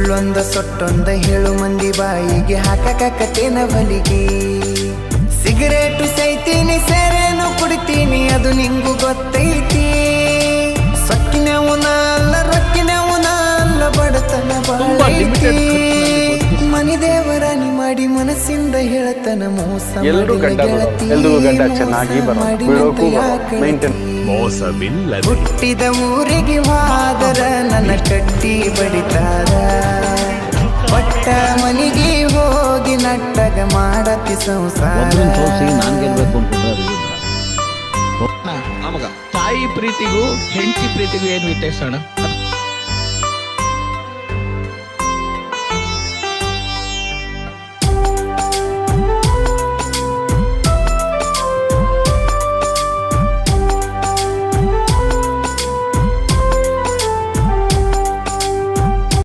ಸುಳ್ಳೊಂದ ಸೊಟ್ಟೊಂದ ಹೇಳು ಮಂದಿ ಬಾಯಿಗೆ ಹಾಕಕತ್ತೇನ ಬಲಿಗೆ. ಸಿಗರೇಟು ಸೈತೀನಿ ಸೇರೇನು ಕುಡಿತೀನಿ ಅದು ನಿಂಗು ಗೊತ್ತೈತಿ. ಸೊಕ್ಕಿನವನ ಅಲ್ಲ ರೊಕ್ಕಿನವನ ಅಲ್ಲ ಬಡತನ ಬಾಳೈತಿ. ಮನಿ ದೇವರಾನಿ ಮಾಡಿ ಮನಸ್ಸಿಂದ ಹೇಳತನ ಮೋಸ ಹುಟ್ಟಿದ ಊರಿಗೆ ಹೋದರ ನನ್ನ ಕಟ್ಟಿ ಬಡಿತಾರ. ಪಟ್ಟ ಮನಿಗೆ ಹೋಗಿ ನಟ್ಟಗ ಮಾಡತಿ ಸಂಸಾರ. ತಾಯಿ ಪ್ರೀತಿಗೂ ಹೆಂಡತಿ ಪ್ರೀತಿಗೂ ಏನು ವ್ಯತ್ಯಾಸ ಅಣ್ಣ?